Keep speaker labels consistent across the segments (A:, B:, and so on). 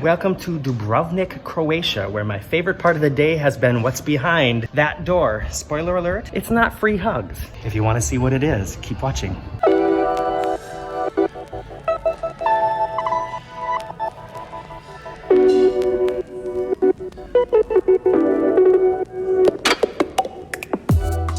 A: Welcome to Dubrovnik, Croatia, where my favorite part of the day has been what's behind that door. Spoiler alert, it's not free hugs. If you want to see what it is, keep watching.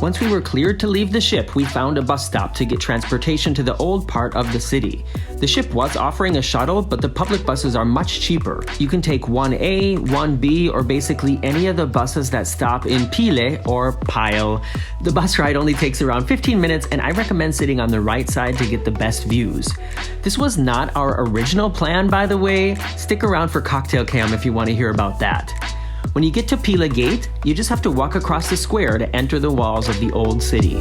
B: Once we were cleared to leave the ship, we found a bus stop to get transportation to the old part of the city. The ship was offering a shuttle, but the public buses are much cheaper. You can take 1A, 1B, or basically any of the buses that stop in Pile or Pile. The bus ride only takes around 15 minutes, and I recommend sitting on the right side to get the best views. This was not our original plan, by the way. Stick around for Cocktail Cam if you want to hear about that. When you get to Pila Gate, you just have to walk across the square to enter the walls of the old city.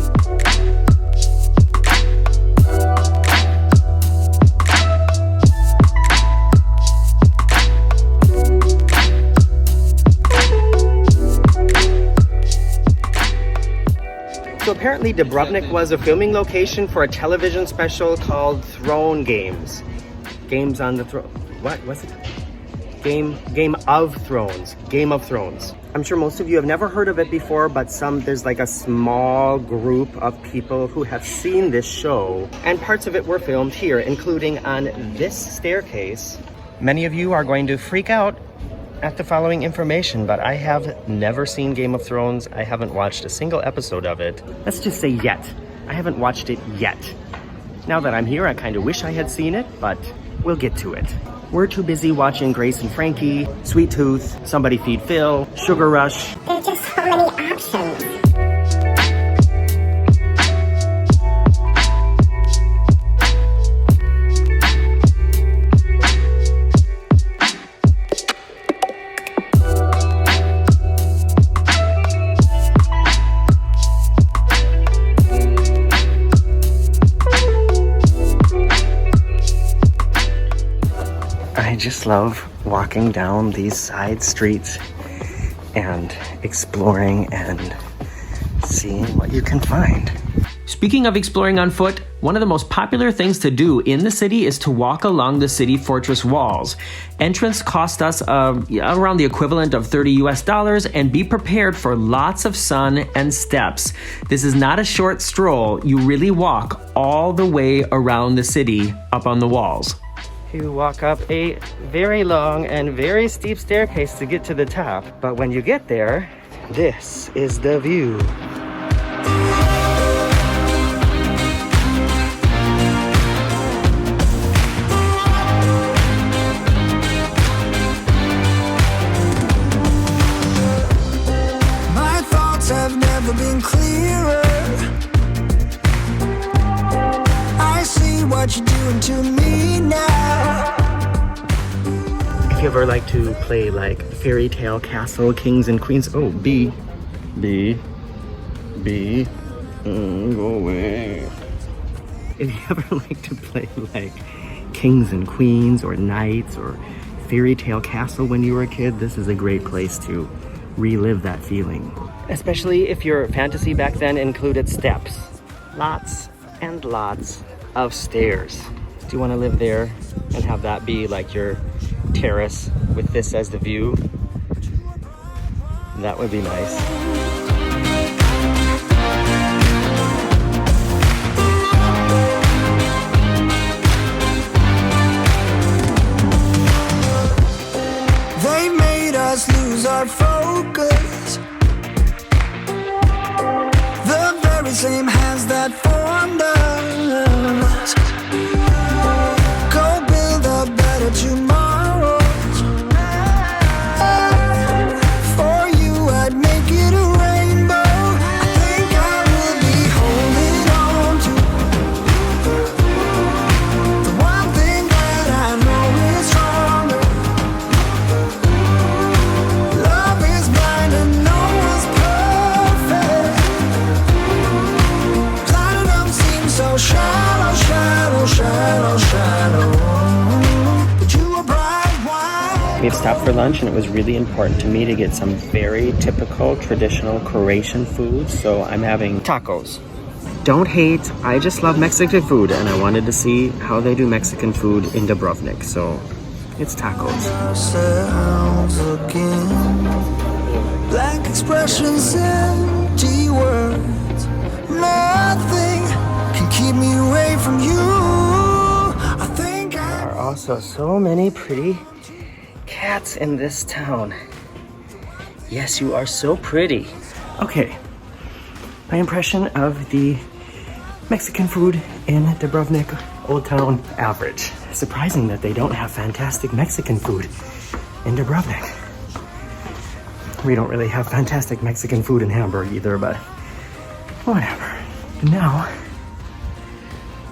A: So apparently Dubrovnik was a filming location for a television special called Throne Games. Games on the Throne. What was it? Game of Thrones. Game of Thrones. I'm sure most of you have never heard of it before, but there's like a small group of people who have seen this show, and parts of it were filmed here, including on this staircase. Many of you are going to freak out at the following information, but I have never seen Game of Thrones. I haven't watched a single episode of it. Let's just say yet. I haven't watched it yet. Now that I'm here, I kind of wish I had seen it, but we'll get to it. We're too busy watching Grace and Frankie, Sweet Tooth, Somebody Feed Phil, Sugar Rush.
C: There's just so many options.
A: I just love walking down these side streets and exploring and seeing what you can find.
B: Speaking of exploring on foot, one of the most popular things to do in the city is to walk along the city fortress walls. Entrance cost us around the equivalent of $30 and be prepared for lots of sun and steps. This is not a short stroll. You really walk all the way around the city up on the walls.
A: You walk up a very long and very steep staircase to get to the top, but when you get there, this is the view.
D: My thoughts have never been clearer. I see what you're doing to me now.
A: If you ever like to play like Fairy Tale Castle, Kings and Queens, go away. If you ever like to play like Kings and Queens or Knights or Fairy Tale Castle when you were a kid, this is a great place to relive that feeling. Especially if your fantasy back then included steps. Lots and lots of stairs. Do you want to live there and have that be like your terrace with this as the view? That would be nice.
D: They made us lose our focus. The very same hands that formed us. Go build a better tomorrow. For you I'd make it a rainbow. I think I will be holding on to the one thing that I know is stronger. Love is blind and no one's perfect. Platinum seems so shallow, shallow, shallow, shallow. But you are bright white.
A: We've stopped for lunch and it was really important to me to get some very typical traditional Croatian food, so I'm having tacos. Don't hate, I just love Mexican food and I wanted to see how they do Mexican food in Dubrovnik, so It's tacos.
D: Ourselves again. Blank expressions, empty words. Nothing can keep me away from you. I think
A: There are also so many pretty cats in this town. Yes, you are so pretty. Okay, my impression of the Mexican food in Dubrovnik, Old Town, average. Surprising that they don't have fantastic Mexican food in Dubrovnik. We don't really have fantastic Mexican food in Hamburg either, but whatever. Now,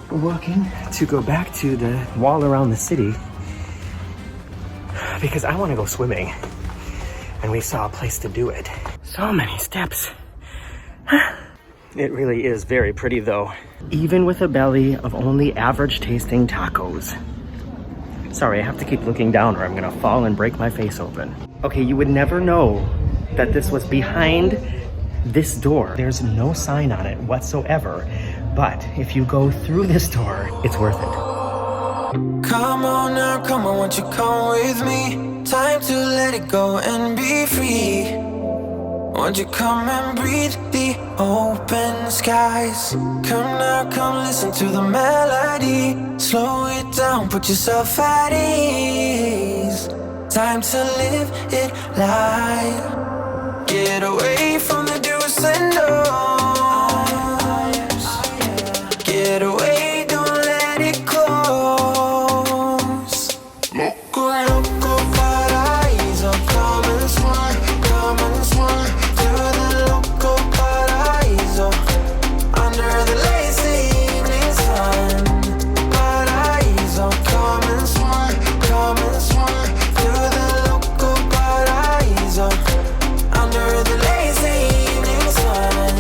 A: we're walking to go back to the wall around the city because I want to go swimming, and we saw a place to do it. So many steps. It really is very pretty though, even with a belly of only average tasting tacos. Sorry, I have to keep looking down or I'm gonna fall and break my face open. Okay, you would never know that this was behind this door. There's no sign on it whatsoever, but if you go through this door, it's worth it.
D: come on now, come on, won't you come with me? Time to let it go and be free. Won't you come and breathe the open skies? Come now, come listen to the melody. Slow it down, put yourself at ease. Time to live it live. Get away from the do's and don'ts. Get away, don't let it close. Loco, loco, paraíso. Come and swim, come and swim. To the loco paraíso. Under the lazy evening sun. Paraíso, come and swim, come and swim. To the loco paraíso. Under the lazy evening sun.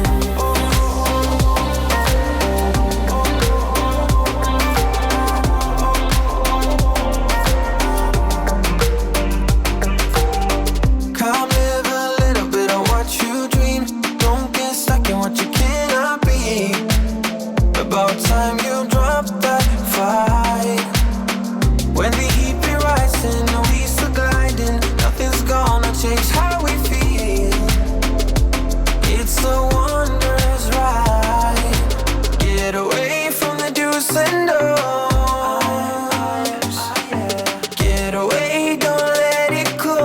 D: Come live a little bit of what you dream. Don't get stuck in what you cannot be. About time you drop that fight. When the heat be rising, the we still gliding. Nothing's gonna change how we feel. It's a wondrous ride. Get away from the do's and don'ts. Get away, don't let it close.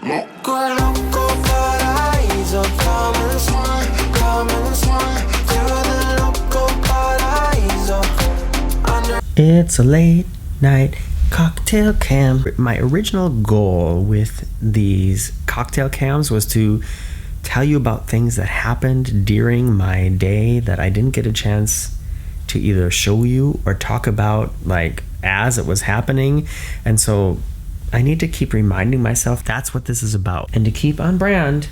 D: Loco, loco, paraíso. Come and swim, come and swim. To the loco paraíso. Under
A: It's a late night cocktail cam. My original goal with these cocktail cams was to tell you about things that happened during my day that I didn't get a chance to either show you or talk about like as it was happening. And so I need to keep reminding myself that's what this is about. And to keep on brand,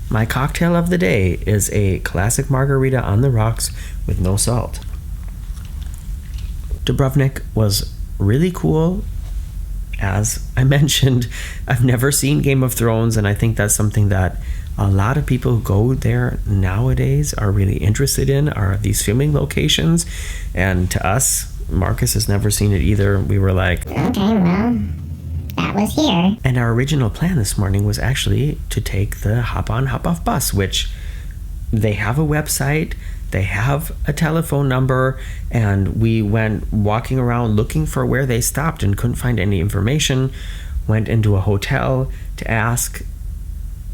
A: my cocktail of the day is a classic margarita on the rocks with no salt. Dubrovnik was really cool. As I mentioned, I've never seen Game of Thrones, and I think that's something that a lot of people who go there nowadays are really interested in, are these filming locations. And to us, Marcus has never seen it either. We were like,
C: Okay, well, that was here.
A: and our original plan this morning was actually to take the hop on, hop off bus, which they have a website, they have a telephone number, and we went walking around looking for where they stopped and couldn't find any information. Went into a hotel to ask.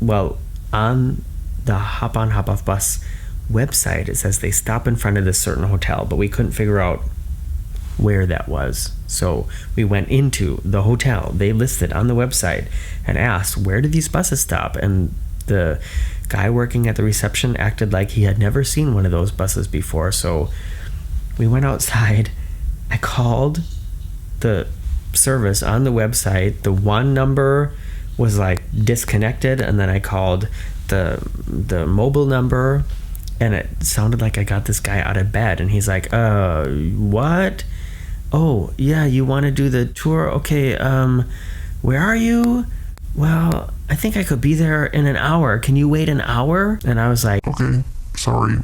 A: Well, on the hop on, hop off bus website, it says they stop in front of this certain hotel, but we couldn't figure out where that was. So we went into the hotel they listed on the website and asked, where do these buses stop? And the guy working at the reception acted like he had never seen one of those buses before. So we went outside. I called the service on the website. The one number was like disconnected, and then I called the mobile number, and it sounded like I got this guy out of bed, and he's like, what? Oh yeah, you want to do the tour? Okay, where are you? Well, I think I could be there in an hour. Can you wait an hour? And I was like,
E: Okay, sorry.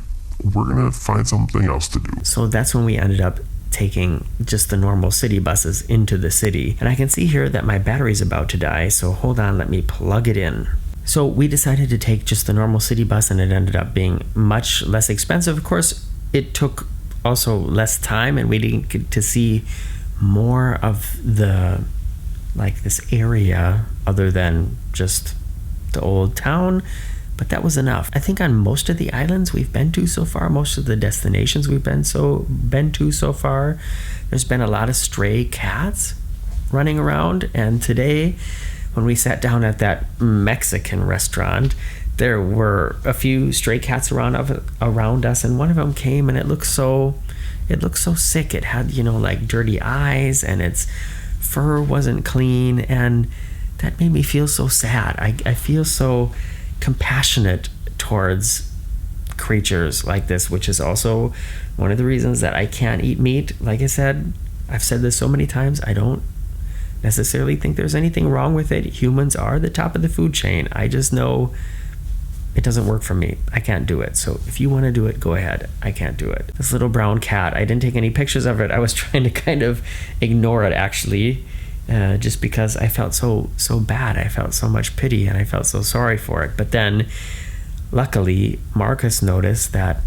E: We're gonna find something else to do.
A: so that's when we ended up
B: taking just the normal city buses into the city. And I can see here that my battery's about to die, so hold on, let me plug it in. So we decided to take just the normal city bus, and it ended up being much less expensive. Of course, it took also less time, and we didn't get to see more of the, like, this area other than just the old town. But that was enough. I think on most of the islands we've been to so far, most of the destinations we've been to so far, there's been a lot of stray cats running around. And today, when we sat down at that Mexican restaurant, there were a few stray cats around us, and one of them came, and it looked so sick. It had, like dirty eyes, and its fur wasn't clean, and that made me feel so sad. I feel so compassionate towards creatures like this, which is also one of the reasons that I can't eat meat. Like I said, I've said this so many times, I don't necessarily think there's anything wrong with it. Humans are the top of the food chain. I just know it doesn't work for me. I can't do it. So if you want to do it, go ahead. I can't do it. This little brown cat, I didn't take any pictures of it. I was trying to kind of ignore it, actually. Just because I felt so bad. I felt so much pity, and I felt so sorry for it. But then, luckily, Marcus noticed that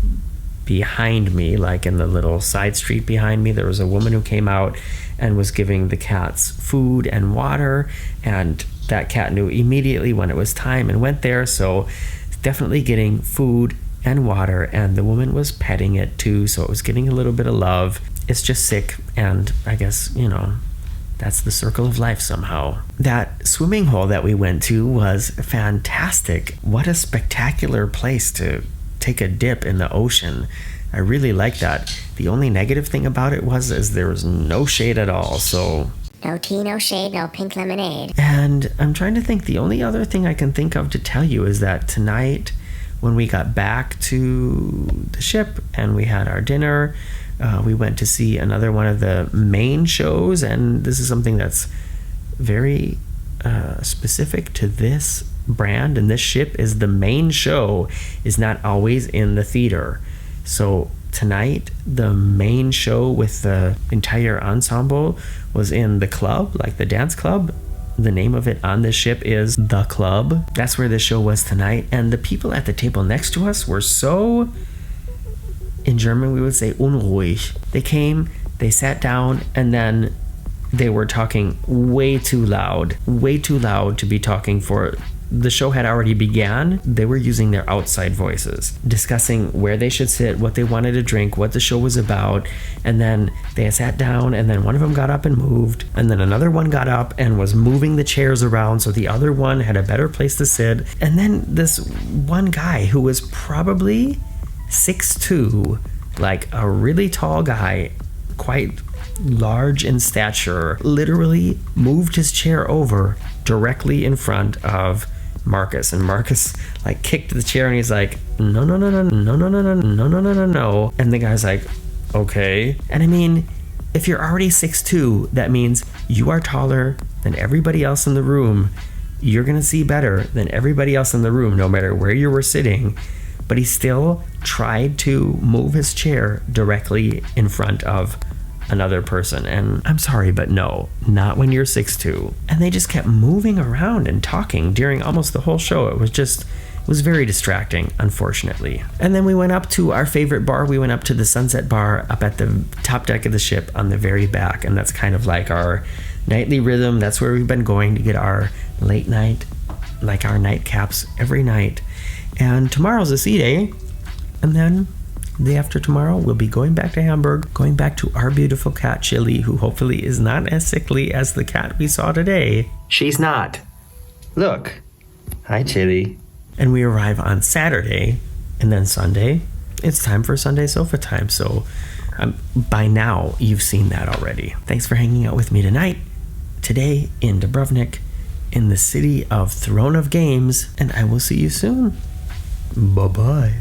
B: behind me, like in the little side street behind me, there was a woman who came out and was giving the cats food and water, and that cat knew immediately when it was time and went there. So definitely getting food and water, and the woman was petting it too, so it was getting a little bit of love. It's just sick, and I guess, that's the circle of life somehow. That swimming hole that we went to was fantastic. What a spectacular place to take a dip in the ocean. I really liked that. The only negative thing about it is there was no shade at all, so...
C: No tea, no shade, no pink lemonade.
B: And I'm trying to think, the only other thing I can think of to tell you is that tonight, when we got back to the ship and we had our dinner, we went to see another one of the main shows, and this is something that's very specific to this brand and this ship, is the main show is not always in the theater. So tonight, the main show with the entire ensemble was in the club, like the dance club. The name of it on this ship is The Club. That's where the show was tonight, and the people at the table next to us were so... In German, we would say unruhig. They came, they sat down, and then they were talking way too loud to be talking for... The show had already began. They were using their outside voices, discussing where they should sit, what they wanted to drink, what the show was about, and then they sat down, and then one of them got up and moved, and then another one got up and was moving the chairs around so the other one had a better place to sit. And then this one guy who was probably 6'2", like a really tall guy, quite large in stature, literally moved his chair over directly in front of Marcus, and Marcus like kicked the chair, and he's like, no, and the guy's like, okay. And I mean, if you're already 6'2", that means you are taller than everybody else in the room. You're gonna see better than everybody else in the room, no matter where you were sitting. But he still tried to move his chair directly in front of another person, and I'm sorry, but no, not when you're 6'2". And they just kept moving around and talking during almost the whole show. It was very distracting, unfortunately. And then we went up to our favorite bar. We went up to the Sunset Bar up at the top deck of the ship on the very back, and that's kind of like our nightly rhythm. That's where we've been going to get our late night, like our nightcaps every night. And tomorrow's a sea day, and then the day after tomorrow, we'll be going back to Hamburg, going back to our beautiful cat, Chili, who hopefully is not as sickly as the cat we saw today.
A: She's not. Look. Hi, Chili.
B: And we arrive on Saturday, and then Sunday, it's time for Sunday sofa time. So by now, you've seen that already. Thanks for hanging out with me tonight, today in Dubrovnik, in the city of Throne of Games, and I will see you soon. Bye-bye.